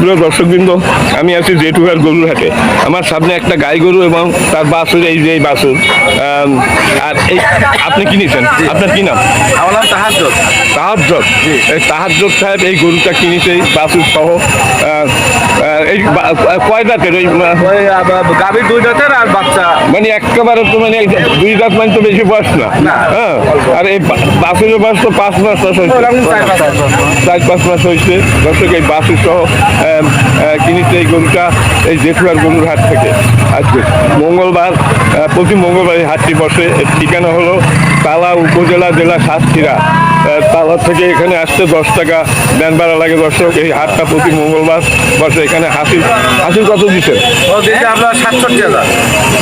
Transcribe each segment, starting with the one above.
প্রিয় দর্শকবৃন্দ, আমি আছি জেঠুয়ার গরুর হাটে। আমার সামনে একটা গাই গরু এবং তার বাছুর, এই যে এই বাছুর। আর এই আপনি কি নিয়েছেন? আপনার কি নাম? আমার নাম তাহাজ্জুদ। তাহাজ্জুদ। এই তাহাজ্জুদ সাহেব এই গরুটা কিনেছে, এই বাছুর সহ। এই কয় দাঁতের? ওই গাভীর 2 দাঁতের আর বাচ্চা। মানে একেবারে তো মানে 2 দাঁত মানে তো বেশি বয়স না। হ্যাঁ, আর এই বাছুরের বয়স তো 5 মাস হয়েছে, 4-5 মাস হয়েছে। দর্শক, এই বাছুর সহ কিনেছে এই গরুটা এই জেঠুয়ার গরুর হাট থেকে। আজকে মঙ্গলবার, প্রতি মঙ্গলবার এই হাটটি বসে। এর ঠিকানা হলো তালা উপজেলা, জেলা সাতক্ষীরা। তালা থেকে এখানে আসতে 10 টাকা ব্যান ভাড়া লাগে। দর্শক, এই হাটটা প্রতি মঙ্গলবার বসে। এখানে হাসিল কত দিচ্ছেন? আপনার 67,000।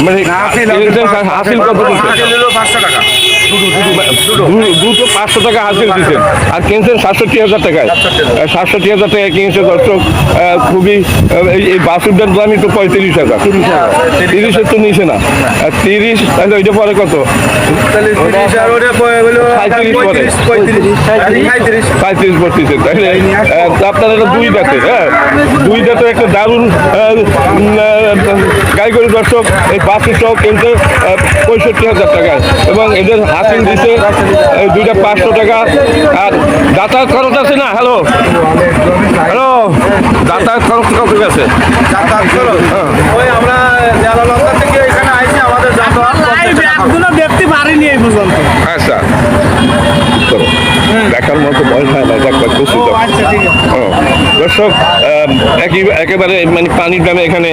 মানে হাসিল কত দিচ্ছেন? 500 টাকা। দুটো 500 টাকা হাসিল দিচ্ছেন, আর কিনছেন 67,000 টাকায়। 67,000 টাকায় কিনছে। দর্শক, খুবই এই বাছুরটার দামই তো 35,000। 30-এর তো নিচে না। 30, তাহলে ওইটা পরে কত? 35 পড়তেছে। তাহলে আপনার এটা 2 দাঁতের, হ্যাঁ 2 দাঁতের একটা দারুণ গাই গরু। দর্শক, এই বাছুরটাও কিনছে 65,000 টাকায় এবং এদের হাসিল দিচ্ছে দুইটা 500 টাকা। আর যাতায়াত খরচ আছে না? হ্যালো হ্যালো, যাতায়াত খরচ কত গেছে? ওই আমরা জালালগঞ্জ থেকে এখানে আইছি, আমাদের দেখতে পারিনি এই পর্যন্ত। আচ্ছা, দেখার মতো বয়স হয় না। দর্শক, একেবারে মানে পানির দামে এখানে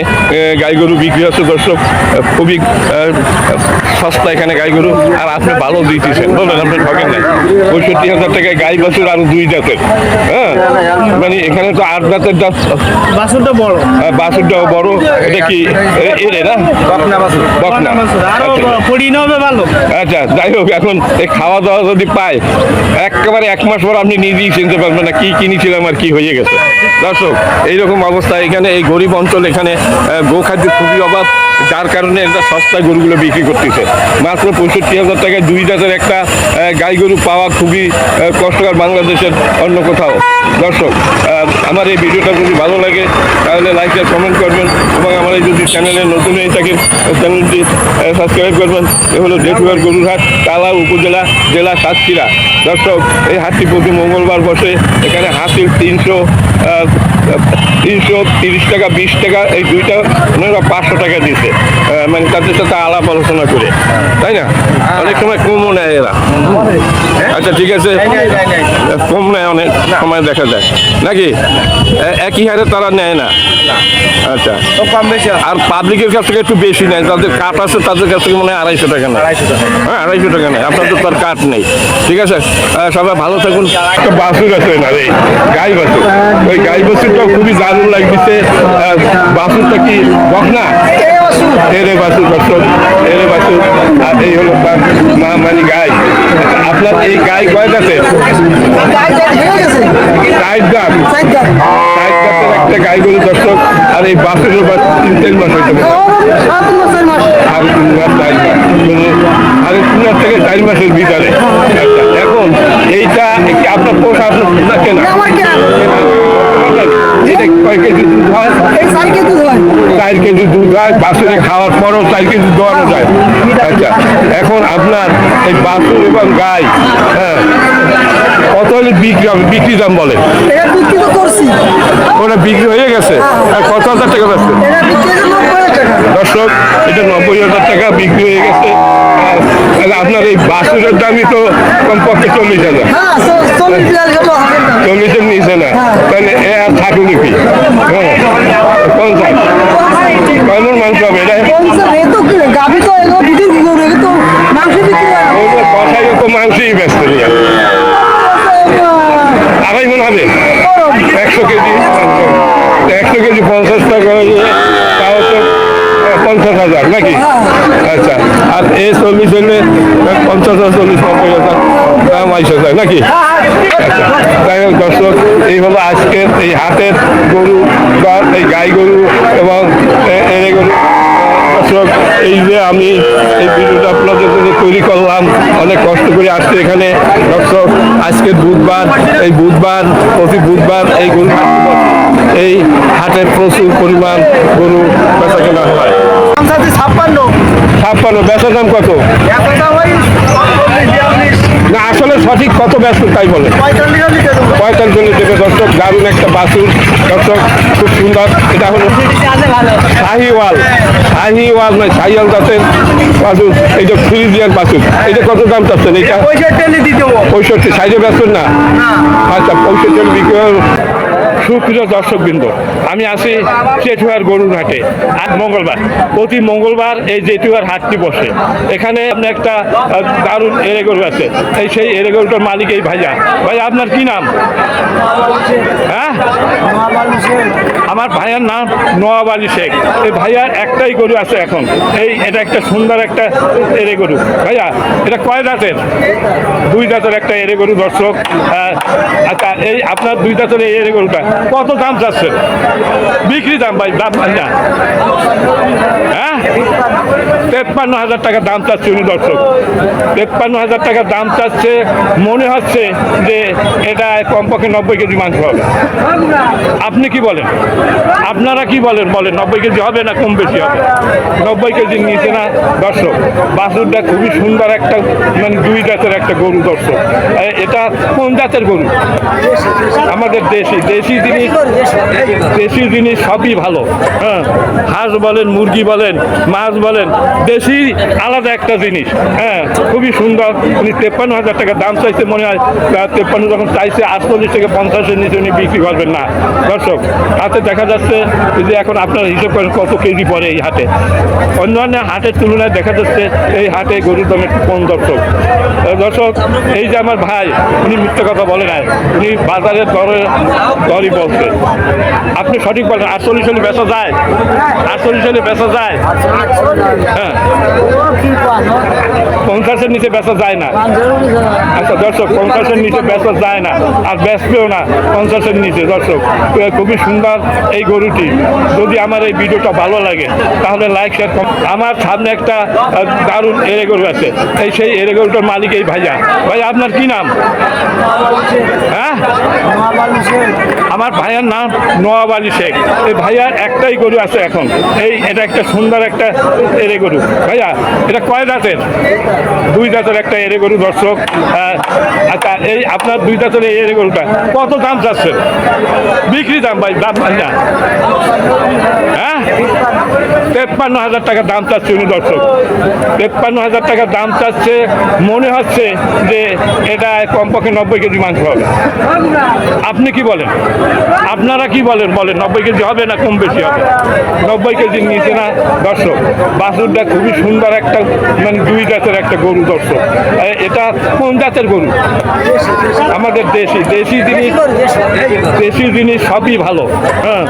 গাই গরু বিক্রি হচ্ছে। দর্শক, খুবই সস্তা এখানে গাই গরু। আর আপনি ভালো দিতেছেন, বলবেন আপনি ঠকেন নাই। 65,000 টাকায় গাই বাছুর, আরো 2 দাঁতের। হ্যাঁ, মানে এখানে তো 8 দাঁতের দাঁত। বাছুরটা বড়, বাছুরটাও বড়। এটা কি এরে না? বকনা। আচ্ছা, যাই হোক, এখন এই খাওয়া দাওয়া যদি পায়, একেবারে 1 মাস পর আপনি নিজেই চিনতে পারবেন না কি কিনেছিলাম আর কি হয়ে গেছে। দর্শক, এইরকম অবস্থা এখানে, এই গরিব অঞ্চল, এখানে গোখাদ্যের খুবই অভাব, যার কারণে এটা সস্তায় গরুগুলো বিক্রি করতেছে। মাত্র 65,000 টাকায় 2 দাঁতের একটা গাই গরু পাওয়া খুবই কষ্টকর বাংলাদেশের অন্য কোথাও। দর্শক, আমার এই ভিডিওটা যদি ভালো লাগে তাহলে লাইক আর কমেন্ট করবেন, এবং আমার এই যদি চ্যানেলে নতুন হয়ে থাকেন চ্যানেলটি সাবস্ক্রাইব করবেন। এ হলো জেঠুয়ার গরুর হাট, তালা উপজেলা, জেলা সাতক্ষীরা। দর্শক, এই হাটটি প্রতি মঙ্গলবার বসে। এখানে হাসিল 330 টাকা, 20 টাকা, এই দুইটা ওনারা 500 টাকা দিচ্ছে। মানে তাদের সাথে আলাপ আলোচনা করে, তাই না? অনেক সময় কমও নেয় এরা। আচ্ছা, ঠিক আছে, কম নেয় অনেক সময় দেখা যায় নাকি? একই হারে তারা নেয় না। আচ্ছা, কম বেশি। আর পাবলিকের কাছ থেকে একটু বেশি নেয়। যাদের কাঠ আছে তাদের কাছ থেকে মনে হয় 250 টাকা নেয়। হ্যাঁ, 250 টাকা নেয়। আপনার তো তার কাঠ নেই। ঠিক আছে, সবাই ভালো থাকুন। একটা বাছুর আছে না, এই গাই বাছুর। ওই গাই বাছুরটাও খুবই দারুণ লাগতেছে। বাছুরটা কি বকনা? এরে বাছুর। দর্শক, এরে বাছুর। আর এই হলো তার মা, মানে গাই। আপনার এই গাই কয় দাঁতের? 4 দাঁত। 4 দাঁতের একটা গাই গরু। দর্শক, আর এই বাছুরের 3-4 মাস হইতে পারে। আর 3 মাস 4 মাস, আর 3 মাস থেকে 4 মাসের ভিতরে। এখন এইটা কি আপনার পোষা? আপনার না কেনা? এটা কয় কেজি দুধ হয়? 4 কেজি দুধ হয়। বাছুরে খাওয়ার পরও 4 কেজি দোয়ানো যায়। আচ্ছা, এখন আপনার এই বাছুর এবং গাই, হ্যাঁ, কত হলে বিক্রি দাম বলে? ওটা বিক্রি হয়ে গেছে। কত হাজার টাকা বেচছে? দর্শক, এটা 90,000 টাকা বিক্রি হয়ে গেছে। আপনার এই বাছুরের দামই তো কমপক্ষে 40,000। 40-এর নিচে না, তাহলে এ আর থাকুন কি? হ্যাঁ, 50। কেমন মাংস হবে এটা? কথাই তো মাংসই ব্যস্ত নিয়ে 2.5 মণ হবে। 100 কেজি 50 টাকা হয়ে, তাও তো 50,000 নাকি? আচ্ছা, আর এ 40 হলে 50,000, 40-50,000 দাম আইসা যায় নাকি? আচ্ছা, যাই হোক দর্শক, এই হলো আজকের এই হাটের গরু বা এই গাই গরু এবং এড়ে গরু। দর্শক, এই যে আমি এই ভিডিওটা আপনাদের জন্য তৈরি করলাম, অনেক কষ্ট করে আসছে এখানে। দর্শক, আজকে বুধবার, এই বুধবার, প্রতি বুধবার এই গরু হাট এই হাটে প্রচুর পরিমাণ গরু বেচা কেনা হয়। 56 বেচার দাম কত? না আসলে সঠিক কত ব্যস্ত তাই বলে 45 দেবে দর্শক। দারুণ একটা বাছুর দর্শক, খুব সুন্দর। এটা হলো শাহিওয়াল নয় শাহিওয়াল জাতের বাছুর। এই যে ফ্রিজিয়ান বাছুর, এটা কত দাম চাচ্ছেন? এটা 65 সাইজে ব্যস্ত না? আচ্ছা 65 বিক্রি। সুপ্রিয় দর্শকবৃন্দ, আমি আছি জেঠুয়ার গরুর হাটে। আজ মঙ্গলবার, প্রতি মঙ্গলবার এই জেঠুয়ার হাটটি বসে। এখানে আপনি একটা দারুণ এরে গরু আছে। এই সেই এরে গরুটার মালিক এই ভাইয়া। ভাইয়া আপনার কি নাম? হ্যাঁ, আমার ভাইয়ার নাম নওয়াব আলী শেখ। এই ভাইয়ার একটাই গরু আছে এখন। এটা একটা সুন্দর একটা এরে গরু। ভাইয়া এটা কয় দাঁতের? 2 দাঁতের একটা এরে গরু দর্শক। আচ্ছা, এই আপনার 2 দাঁতের এই এরে গরুটা কত দাম চাচ্ছেন? বিক্রি দাম ভাই, দাম না? হ্যাঁ, 53,000 টাকা দাম চাচ্ছে উনি দর্শক। 53,000 টাকা দাম চাচ্ছে। মনে হচ্ছে যে এটা কমপক্ষে 90 কেজি মাংস হবে। আপনি কি বলেন? আপনারা কি বলেন? 90 কেজি হবে না কম বেশি হবে? 90 কেজির নিচে না দর্শক। বাছুরটা খুবই সুন্দর একটা, মানে 2 জাতের একটা গরু দর্শক। এটা কোন জাতের গরু? আমাদের দেশি জিনিস সবই ভালো। হ্যাঁ, হাঁস বলেন, মুরগি বলেন, মাছ বলেন, দেশি আলাদা একটা জিনিস। হ্যাঁ, খুবই সুন্দর। উনি 53,000 টাকা দাম চাইছে। মনে হয় 53 যখন চাইছে 48 থেকে 50-এর নিচে উনি বিক্রি করবেন না দর্শক। হাতে দেখা যাচ্ছে যে এখন আপনার হিসেব করেন কত কেজি পড়ে এই হাটে। অন্যান্য হাটের তুলনায় দেখা যাচ্ছে এই হাটে গরুর দাম একটু কম দর্শক। এই যে আমার ভাই, উনি মিথ্যে কথা বলে নাই, উনি বাজারের দরই বলছে। আপনি সঠিক বলেন। 48 সালে বেচা যায়? 48 সালে বেচা যায়? হ্যাঁ, 50-এর নিচে বেচা যায় না? আচ্ছা দর্শক, 50-এর নিচে বেচা যায় না, আর বেচবেও না 50-এর নিচে দর্শক। খুবই সুন্দর এই গরুটি। যদি আমার এই ভিডিওটা ভালো লাগে তাহলে লাইক শেয়ার। আমার সামনে একটা দারুণ এরে গরু আছে। সেই এরে গরুটার মালিক এই ভাইয়া। ভাইয়া আপনার কি নাম? হ্যাঁ, আমার ভাইয়ার নাম নওয়াব আলী শেখ। এই ভাইয়ার একটাই গরু আছে এখন। এটা একটা সুন্দর একটা এরে গরু। ভাইয়া এটা কয় দাঁতের? 2 দাঁতের একটা এরে গরু দর্শক। আচ্ছা, এই আপনার 2 দাঁতের এই এরে গরুটা কত দাম চাচ্ছেন? বিক্রি দাম ভাই, দাম না? হ্যাঁ, 53,000 টাকা দাম চাচ্ছে উনি দর্শক। 53,000 টাকা দাম চাচ্ছে। মনে হচ্ছে যে এটা কমপক্ষে 90 কেজি মাংস হবে। আপনি কি বলেন? আপনারা কি বলেন? 90 কেজি হবে না কম বেশি হবে? 90 কেজির নিচে না দর্শক। বাছুরটা খুবই সুন্দর একটা, মানে 2 জাতের একটা গরু দর্শক। এটা কোন জাতের গরু? আমাদের দেশি জিনিস সবই ভালো। হ্যাঁ,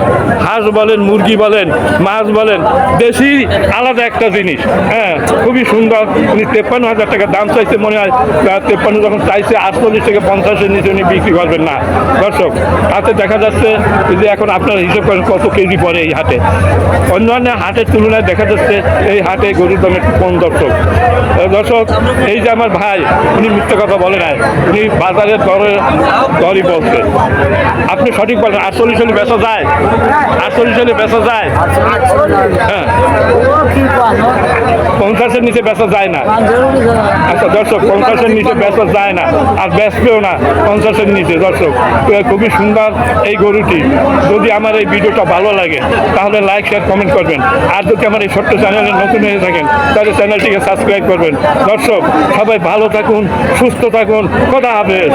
হাঁস বলেন, মুরগি বলেন, মাছ বলেন, দেশি আলাদা একটা জিনিস। হ্যাঁ, খুবই সুন্দর। উনি 53,000 টাকা দাম চাইছে। মনে হয় 53 যখন চাইছে 48 থেকে 50-এর নিচে উনি বিক্রি করবেন না দর্শক। হাতে দেখা যাচ্ছে যে এখন আপনার হিসেব করেন কত কেজি পড়ে এই হাটে। অন্যান্য হাটের তুলনায় দেখা যাচ্ছে এই হাটে গরুর দাম একটু কম দর্শক। এই যে আমার ভাই, উনি মিথ্যে কথা বলে নাই, উনি বাজারের দরই বলছে। আপনি সঠিক বলেন। 48 সালে বেচা যায়? 48 সালে বেচা যায়? হ্যাঁ, 50-এর নিচে বেচা যায় না? আচ্ছা দর্শক, 50-এর নিচে বেচা যায় না, আর বেচবেও না 50-এর নিচে দর্শক। খুবই সুন্দর এই গরুটি। যদি আমার এই ভিডিওটা ভালো লাগে তাহলে লাইক শেয়ার কমেন্ট করবেন। আর যদি আমার এই ছোট্ট চ্যানেলে নতুন হয়ে থাকেন তাহলে চ্যানেলটিকে সাবস্ক্রাইব করবেন। দর্শক সবাই ভালো থাকুন, সুস্থ থাকুন। খোদা হাফেজ।